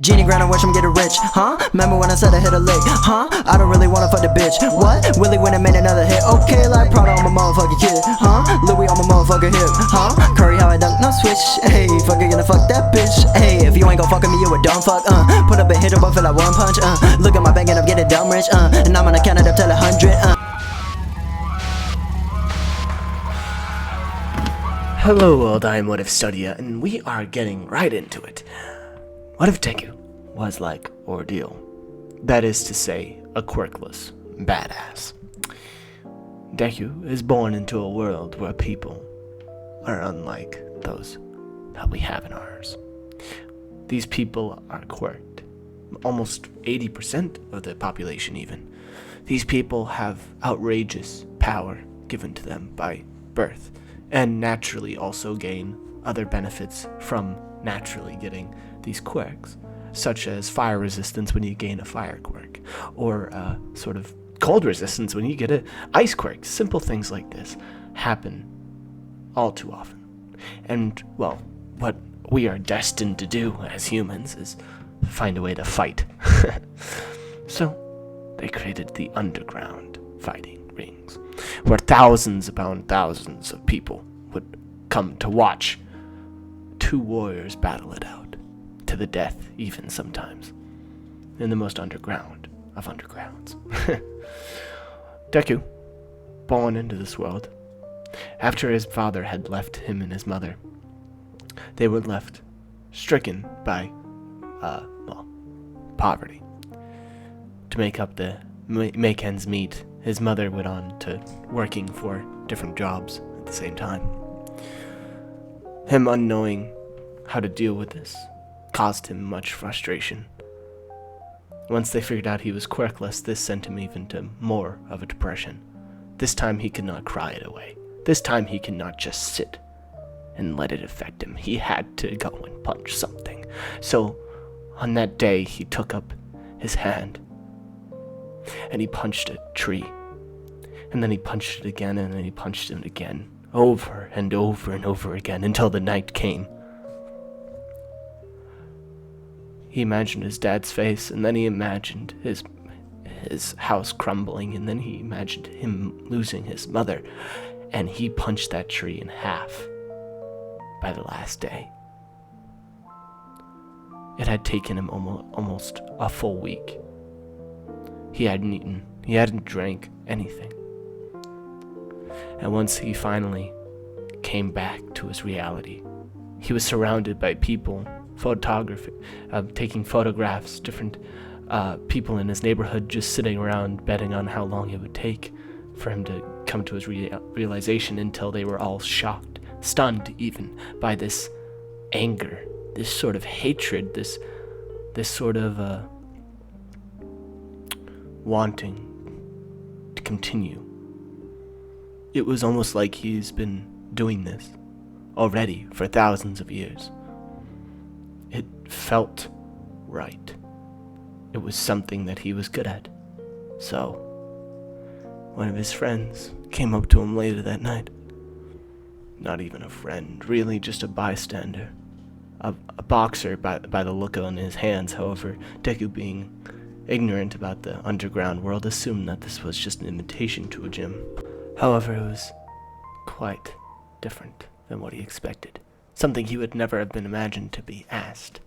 Genie grind and watch him get rich, huh? Remember when I said I hit a lick, huh? I don't really wanna fuck the bitch, what? Willie went and made another hit, okay, like Prada on my motherfucking kid, huh? Louis on my motherfucking hip, huh? Curry how I dunk, no switch, hey, fucking gonna fuck that bitch, hey, if you ain't gon' fuck with me, you a dumb fuck, put up a hit but feel like one punch, look at my bank and I'm getting dumb rich, and I'm gonna count it up till 100, Hello world, I am What If Studia, and we are getting right into it. What if Deku was like Ordeal? That is to say, a quirkless badass. Deku is born into a world where people are unlike those that we have in ours. These people are quirked. Almost 80% of the population even. These people have outrageous power given to them by birth, and naturally also gain other benefits from naturally getting these quirks, such as fire resistance when you gain a fire quirk, or sort of cold resistance when you get an ice quirk. Simple things like this happen all too often. And, well, what we are destined to do as humans is find a way to fight. So, they created the underground fighting rings, where thousands upon thousands of people would come to watch two warriors battle it out, to the death even sometimes, in the most underground of undergrounds. Deku, born into this world, after his father had left him and his mother, they were left stricken by, poverty. To make ends meet, his mother went on to working for different jobs at the same time. Him unknowing how to deal with this caused him much frustration. Once they figured out he was quirkless, this sent him even to more of a depression. This time he could not cry it away. This time he could not just sit and let it affect him. He had to go and punch something. So on that day he took up his hand and he punched a tree. And then he punched it again, and then he punched it again, over and over and over again, until the night came. He imagined his dad's face, and then he imagined his house crumbling, and then he imagined him losing his mother, and he punched that tree in half by the last day. It had taken him almost a full week. He hadn't eaten, he hadn't drank anything. And once he finally came back to his reality, he was surrounded by people, taking photographs, different people in his neighborhood just sitting around betting on how long it would take for him to come to his realization, until they were all shocked, stunned even, by this anger, this sort of hatred, this sort of wanting to continue. It was almost like he's been doing this already for thousands of years. It felt right. It was something that he was good at. So, one of his friends came up to him later that night. Not even a friend, really just a bystander. A boxer by the look on his hands. However, Deku, being ignorant about the underground world, assumed that this was just an invitation to a gym. However, it was quite different than what he expected. Something he would never have been imagined to be asked.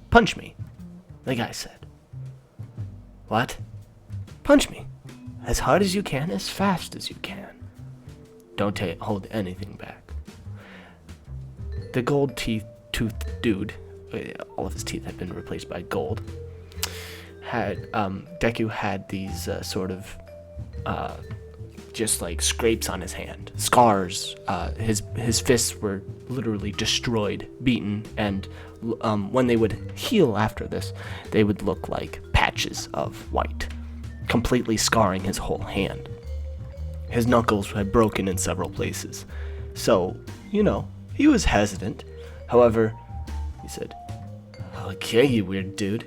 "Punch me," the guy said. "What?" "Punch me. As hard as you can, as fast as you can. Don't hold anything back." The gold-toothed dude, all of his teeth had been replaced by gold, Deku had these just like scrapes on his hand, scars. His fists were literally destroyed, beaten, and when they would heal after this, they would look like patches of white, completely scarring his whole hand. His knuckles had broken in several places, so, he was hesitant. However, he said, "Okay, you weird dude.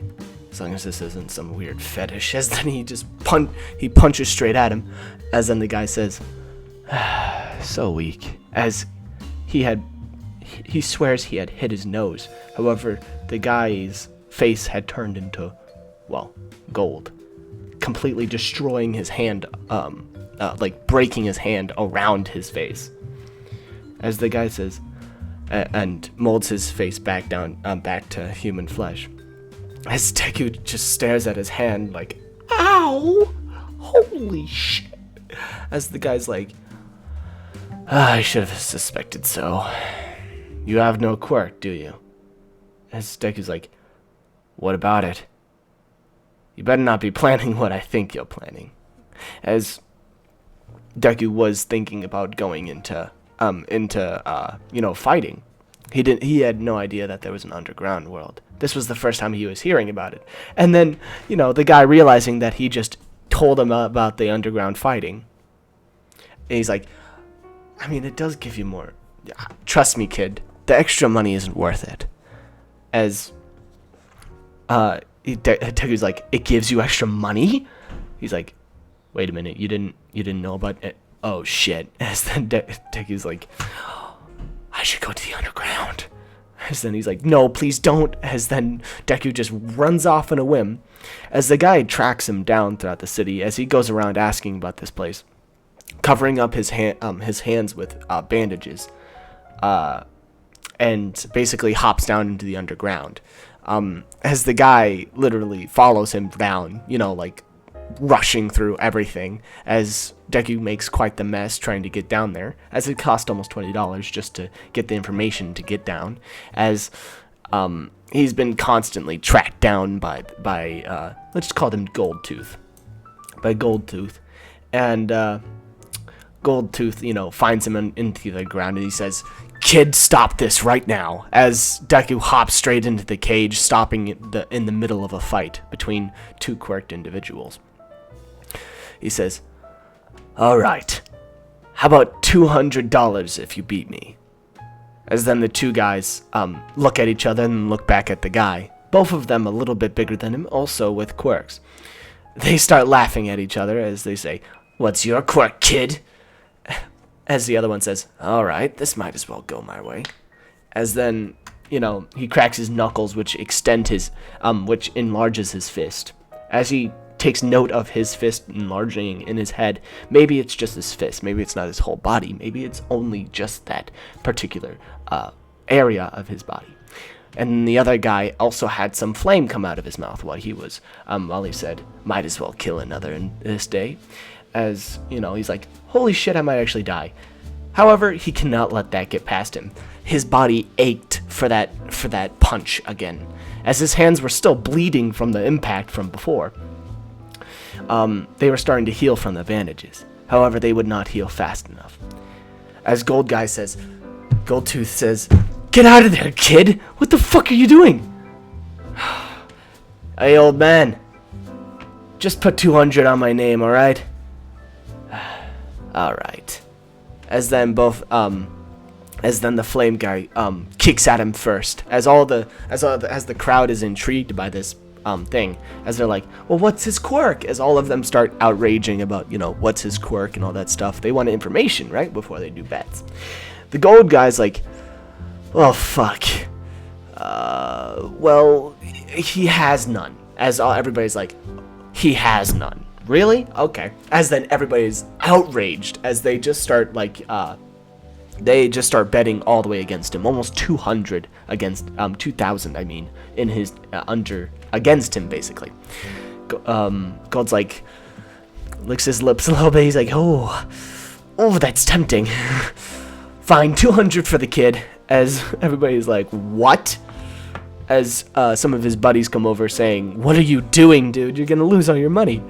As long as this isn't some weird fetish," as then he punches straight at him, as then the guy says, "So weak," as he swears he had hit his nose. However, the guy's face had turned into, well, gold, completely destroying his hand, like breaking his hand around his face. As the guy says, and molds his face back down, back to human flesh. As Deku just stares at his hand like, ow, holy shit. As the guy's like, I should have suspected so. You have no quirk, do you? As Deku's like, what about it? You better not be planning what I think you're planning. As Deku was thinking about going into fighting. He had no idea that there was an underground world. This was the first time he was hearing about it. And then, the guy realizing that he just told him about the underground fighting. And he's like, I mean, it does give you more. Trust me, kid. The extra money isn't worth it. As Deku's like, it gives you extra money? He's like, wait a minute, you didn't know about it? Oh shit. As then Deku's like, I should go to the underground. As then he's like, no, please don't. As then Deku just runs off on a whim. As the guy tracks him down throughout the city, as he goes around asking about this place, covering up his hands with bandages, and basically hops down into the underground. As the guy literally follows him down, like rushing through everything, as Deku makes quite the mess trying to get down there, as it cost almost $20 just to get the information to get down, as he's been constantly tracked down by let's just call him Goldtooth, and Goldtooth, finds him into the ground, and he says, kid, stop this right now, as Deku hops straight into the cage, stopping in the middle of a fight between two quirked individuals. He says, alright, how about $200 if you beat me? As then the two guys look at each other and look back at the guy, both of them a little bit bigger than him, also with quirks. They start laughing at each other as they say, what's your quirk, kid? As the other one says, alright, this might as well go my way. As then, he cracks his knuckles, which enlarges his fist. As he takes note of his fist enlarging in his head, maybe it's just his fist, maybe it's not his whole body, maybe it's only just that particular area of his body. And the other guy also had some flame come out of his mouth while he said, might as well kill another in this day. As, he's like, holy shit, I might actually die. However, he cannot let that get past him. His body ached for that punch again, as his hands were still bleeding from the impact from before. They were starting to heal from the bandages. However, they would not heal fast enough. As Goldtooth says, get out of there, kid! What the fuck are you doing? Hey, old man. Just put 200 on my name, alright? Alright. As then the flame guy kicks at him first. As the crowd is intrigued by this thing, as they're like, well, what's his quirk? As all of them start outraging about, what's his quirk and all that stuff. They want information, right, before they do bets. The gold guy's like, well, fuck. Well, he has none. As everybody's like, he has none. Really? Okay. As then everybody's outraged as they just start betting all the way against him, almost 200 against 2,000. I mean, in his against him basically. Gold's like licks his lips a little bit. He's like, oh, that's tempting. Fine, 200 for the kid. As everybody's like, what? As some of his buddies come over saying, what are you doing, dude? You're gonna lose all your money.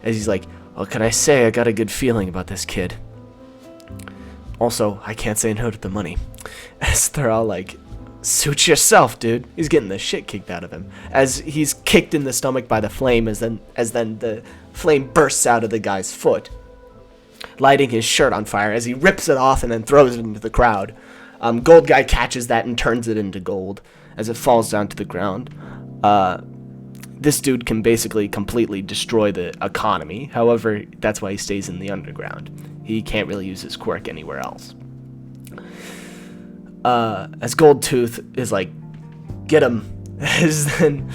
As he's like, what can I say? I got a good feeling about this kid. Also, I can't say no to the money. As they're all like, suit yourself, dude. He's getting the shit kicked out of him. As he's kicked in the stomach by the flame, as then the flame bursts out of the guy's foot, lighting his shirt on fire as he rips it off and then throws it into the crowd. Gold guy catches that and turns it into gold as it falls down to the ground. This dude can basically completely destroy the economy. However, that's why he stays in the underground. He can't really use his quirk anywhere else. As Goldtooth is like, get him. As then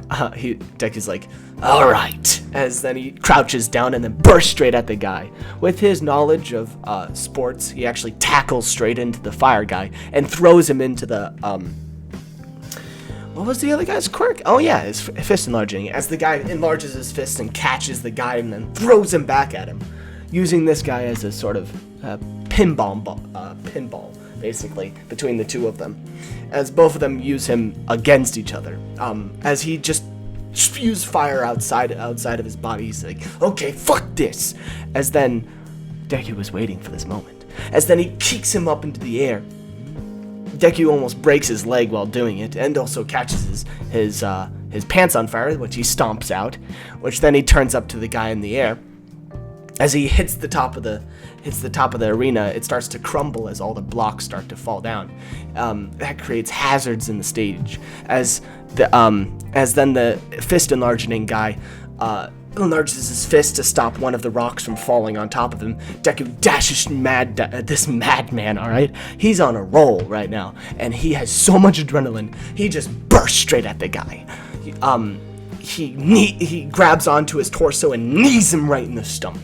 Deku's like, all right. As then he crouches down and then bursts straight at the guy. With his knowledge of sports, he actually tackles straight into the fire guy and throws him into the what was the other guy's quirk? Oh yeah, his fist enlarging. As the guy enlarges his fist and catches the guy and then throws him back at him, using this guy as a sort of pinball, basically, between the two of them. As both of them use him against each other. As he just spews fire outside of his body, he's like, okay, fuck this. As then Deku was waiting for this moment. As then he kicks him up into the air. Deku almost breaks his leg while doing it, and also catches his pants on fire, which he stomps out, which then he turns up to the guy in the air. As he hits the top of the arena, it starts to crumble as all the blocks start to fall down. That creates hazards in the stage. As then the fist enlarging guy enlarges his fist to stop one of the rocks from falling on top of him. Deku dashes this madman, alright? He's on a roll right now, and he has so much adrenaline, he just bursts straight at the guy. He grabs onto his torso and knees him right in the stomach.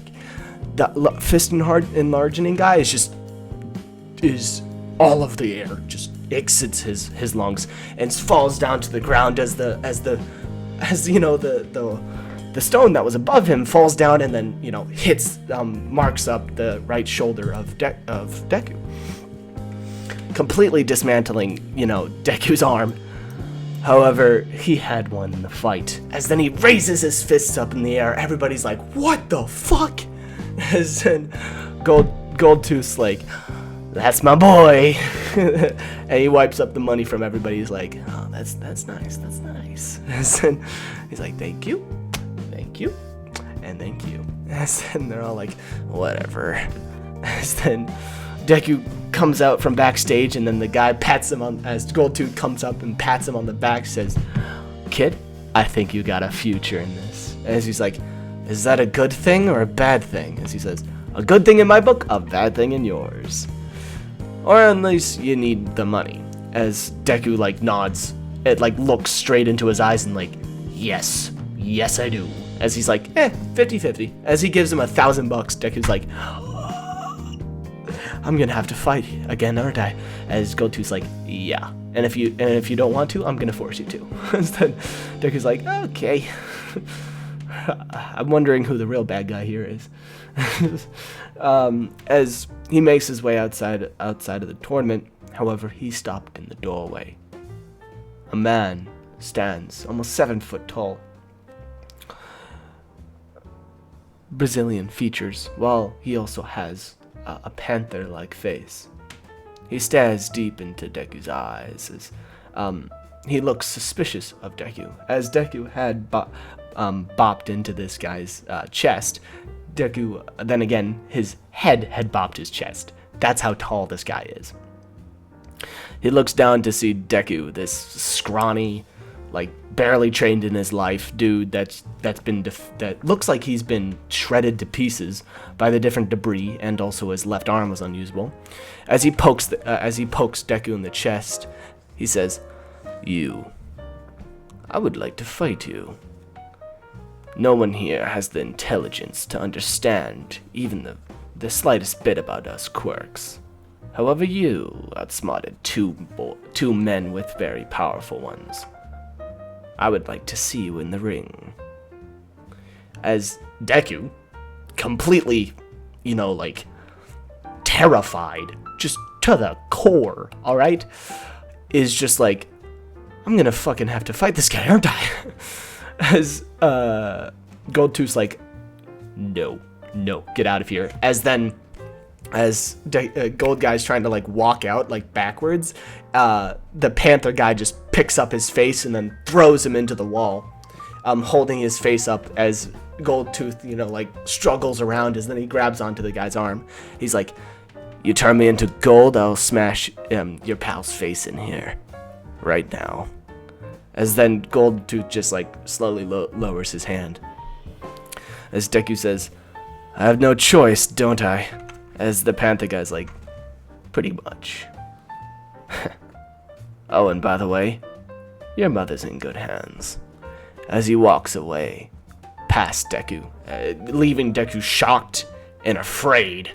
The fist enlarging guy is all of the air just exits his lungs and falls down to the ground as the stone that was above him falls down and then marks up the right shoulder of Deku, completely dismantling Deku's arm. However, he had won the fight. As then he raises his fists up in the air, everybody's like, what the fuck? As then Goldtooth's like, that's my boy. And he wipes up the money from everybody. He's like, oh, that's nice. And then he's like, thank you, and thank you. And then they're all like, whatever. As then Deku comes out from backstage, and then the guy pats him on, as Goldtooth comes up and pats him on the back, says, kid, I think you got a future in this. As he's like, is that a good thing or a bad thing? As he says, a good thing in my book, a bad thing in yours. Or at least you need the money. As Deku nods, it looks straight into his eyes and yes I do. As he's like, 50-50. As he gives him $1,000, Deku's like, I'm gonna have to fight again, aren't I? As Goldtooth's like, yeah. And if you don't want to, I'm gonna force you to. Instead, Deku's like, okay. I'm wondering who the real bad guy here is. As he makes his way outside of the tournament, however, he's stopped in the doorway. A man stands, almost 7 foot tall. Brazilian features, while he also has a panther-like face. He stares deep into Deku's eyes as he looks suspicious of Deku. As Deku had bopped into this guy's chest, Deku, then again, his head had bopped his chest. That's how tall this guy is. He looks down to see Deku, this scrawny, barely trained in his life dude that looks like he's been shredded to pieces by the different debris, and also his left arm was unusable. As he pokes Deku in the chest, he says, I would like to fight you. No one here has the intelligence to understand even the slightest bit about us quirks. However, you outsmarted two men with very powerful ones. I would like to see you in the ring. As Deku, completely, terrified, just to the core, alright, is just like, I'm gonna fucking have to fight this guy, aren't I? As Goldtooth's like, no, get out of here. As Gold Guy's trying to walk out backwards, the Panther guy just picks up his face and then throws him into the wall, holding his face up as Goldtooth struggles around, as then he grabs onto the guy's arm. He's like, you turn me into gold, I'll smash your pal's face in here right now. As then Goldtooth just slowly lowers his hand. As Deku says, I have no choice, don't I? As the Panther guy's like, pretty much. Oh, and by the way, Your mother's in good hands. As he walks away, past Deku, leaving Deku shocked and afraid.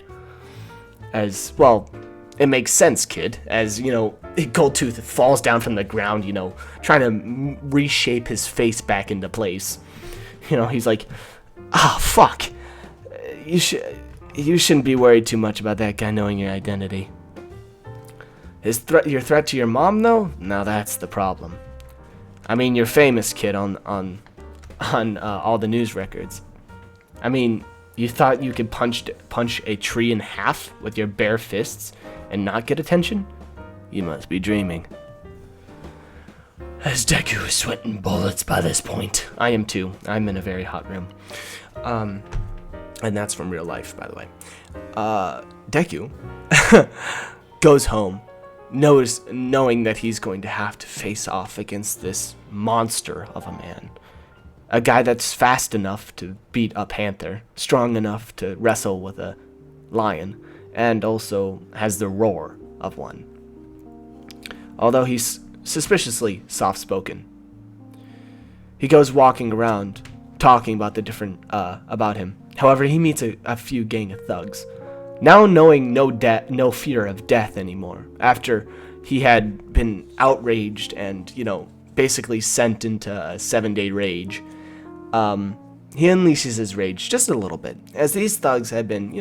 As, well, it makes sense, kid. As, Goldtooth falls down from the ground, trying to reshape his face back into place. He's like, fuck. You shouldn't be worried too much about that guy knowing your identity. Your threat to your mom, though? Now that's the problem. I mean, you're famous, kid, on all the news records. I mean, you thought you could punch a tree in half with your bare fists and not get attention? You must be dreaming. As Deku is sweating bullets by this point. I am too. I'm in a very hot room. And that's from real life, by the way. Deku goes home, knowing that he's going to have to face off against this monster of a man. A guy that's fast enough to beat a panther, strong enough to wrestle with a lion, and also has the roar of one. Although he's suspiciously soft-spoken. He goes walking around, talking about about him. However, he meets a few gang of thugs. Now knowing no fear of death anymore, after he had been outraged and, basically sent into a 7-day rage, he unleashes his rage just a little bit, as these thugs had been,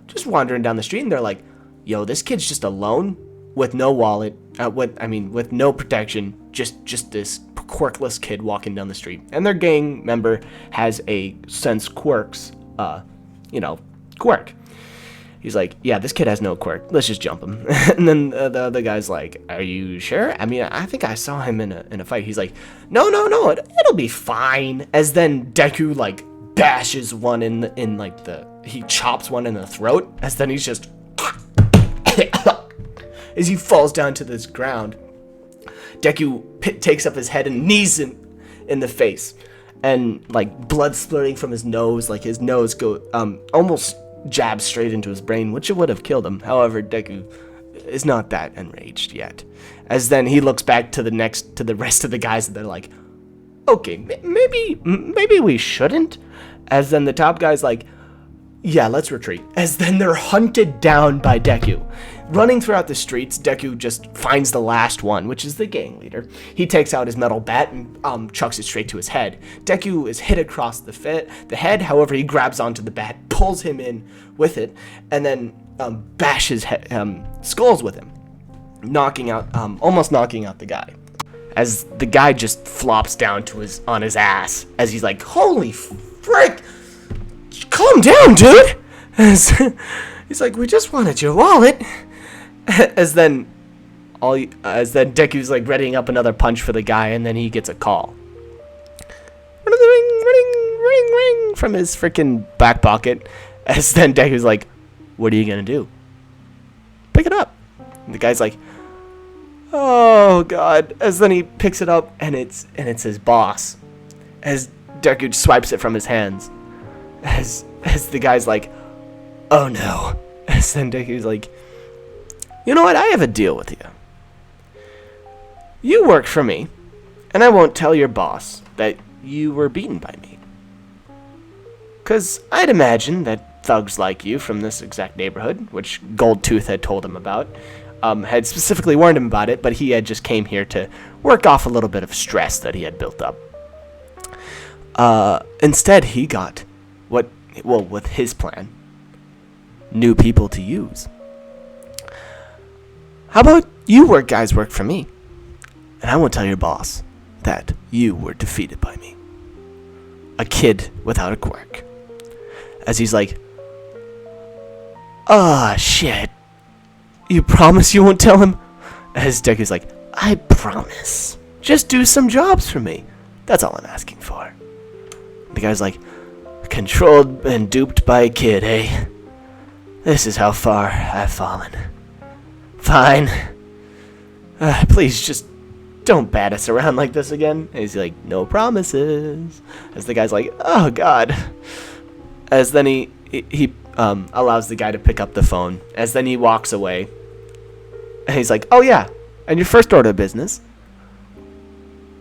just wandering down the street, and they're like, yo, this kid's just alone, with no wallet, with no protection, just this quirkless kid walking down the street. And their gang member has a sense quirks, quirk. He's like, yeah, this kid has no quirk. Let's just jump him. And then the other guy's like, are you sure? I mean, I think I saw him in a fight. He's like, no, it'll be fine. As then Deku bashes one he chops one in the throat. As then he's just as he falls down to this ground, Deku takes up his head and knees him in the face, and blood splurting from his nose, his nose almost jabs straight into his brain, which would have killed him. However, Deku is not that enraged yet. As then he looks back to the rest of the guys, and they're like, okay, maybe we shouldn't. As then the top guy's like, yeah, let's retreat. As then they're hunted down by Deku. Running throughout the streets, Deku just finds the last one, which is the gang leader. He takes out his metal bat and chucks it straight to his head. Deku is hit across the head, however, he grabs onto the bat, pulls him in with it, and then bashes skulls with him, almost knocking out the guy. As the guy just flops down on his ass, as he's like, holy frick! Calm down, dude! He's like, we just wanted your wallet. As then Deku's readying up another punch for the guy, and then he gets a call. Ring from his freaking back pocket. As then Deku's like, what are you gonna do? Pick it up. And the guy's like, oh god. As then he picks it up, and it's his boss. As Deku swipes it from his hands. As the guy's like, oh no. As then Deku's like, you know what, I have a deal with you. You work for me, and I won't tell your boss that you were beaten by me. 'Cause I'd imagine that thugs like you from this exact neighborhood, which Goldtooth had told him about, had specifically warned him about it, but he had just came here to work off a little bit of stress that he had built up. Instead, he got with his plan, new people to use. How about you guys work for me, and I won't tell your boss that you were defeated by me. A kid without a quirk. As he's like, ah, shit. You promise you won't tell him? As Deku's like, I promise. Just do some jobs for me. That's all I'm asking for. The guy's like, controlled and duped by a kid, eh? This is how far I've fallen. Fine. Please just don't bat us around like this again. And he's like, no promises. As the guy's like, oh god. As then he allows the guy to pick up the phone. As then he walks away. And he's like, oh yeah, and your first order of business?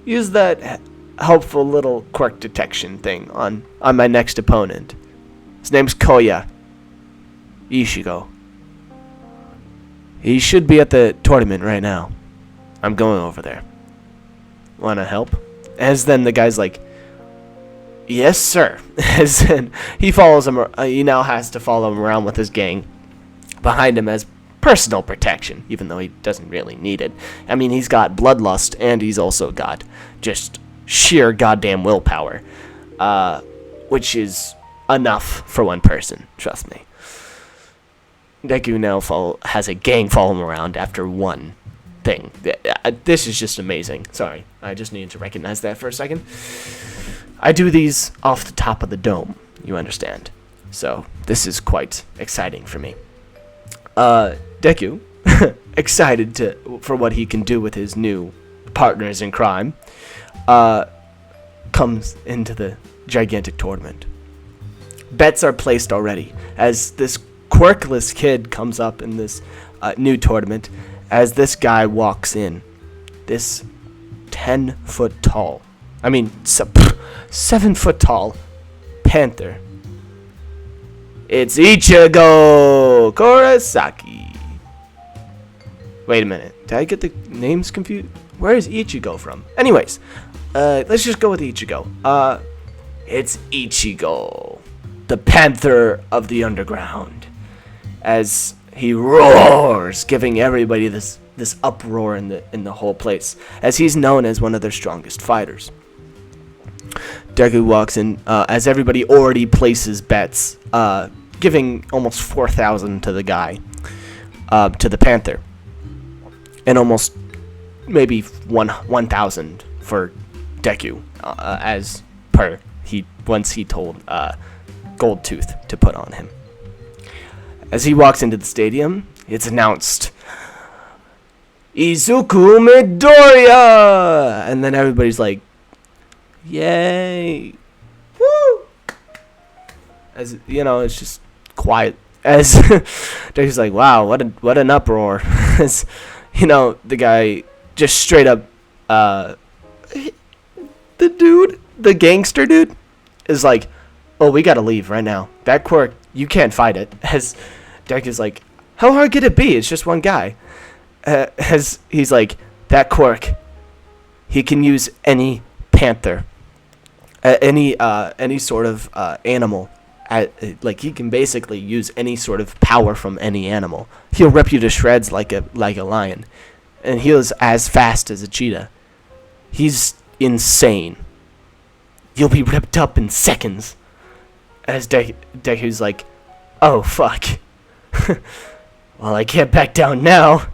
use that helpful little quirk detection thing on my next opponent. His name's Koya Ishigo. He should be at the tournament right now. I'm going over there. Wanna help? As then the guy's like, yes, sir. As then he follows him. He now has to follow him around with his gang behind him as personal protection, even though he doesn't really need it. I mean, he's got bloodlust, and he's also got just sheer goddamn willpower, which is enough for one person. Trust me. Deku now has a gang follow him around after one thing. This is just amazing. Sorry, I just needed to recognize that for a second. I do these off the top of the dome, you understand. So, this is quite exciting for me. Deku, excited for what he can do with his new partners in crime, comes into the gigantic tournament. Bets are placed already, as this quirkless kid comes up in this new tournament, as this guy walks in. This 10-foot tall, 7-foot tall panther. It's Ichigo Kurosaki. Wait a minute, did I get the names confused? Where is Ichigo from? Anyways, let's just go with Ichigo. It's Ichigo, the panther of the underground, as he roars, giving everybody this uproar in the whole place, as he's known as one of their strongest fighters. Deku walks in, as everybody already places bets, giving almost 4,000 to the guy, to the panther, and almost maybe 1,000 for Deku, as per once he told Gold Tooth to put on him. As he walks into the stadium, it's announced, Izuku Midoriya! And then everybody's like, yay! Woo! As you know, it's just quiet. As Deku's like, wow, what an uproar! As you know, the guy just straight up, the gangster dude, is like, oh, we gotta leave right now. That quirk, you can't fight it. As Deku's like, how hard could it be? It's just one guy. As he's like, that quirk, he can use any panther, any sort of animal. Like, he can basically use any sort of power from any animal. He'll rip you to shreds like a lion, and he's as fast as a cheetah. He's insane. You'll be ripped up in seconds. As Deku's like, oh fuck. Well, I can't back down now.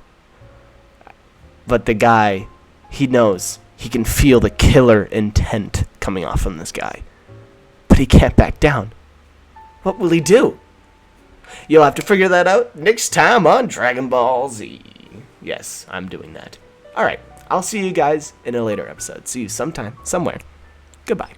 But the guy, he knows. He can feel the killer intent coming off from this guy. But he can't back down. What will he do? You'll have to figure that out next time on Dragon Ball Z. Yes, I'm doing that. Alright, I'll see you guys in a later episode. See you sometime, somewhere. Goodbye.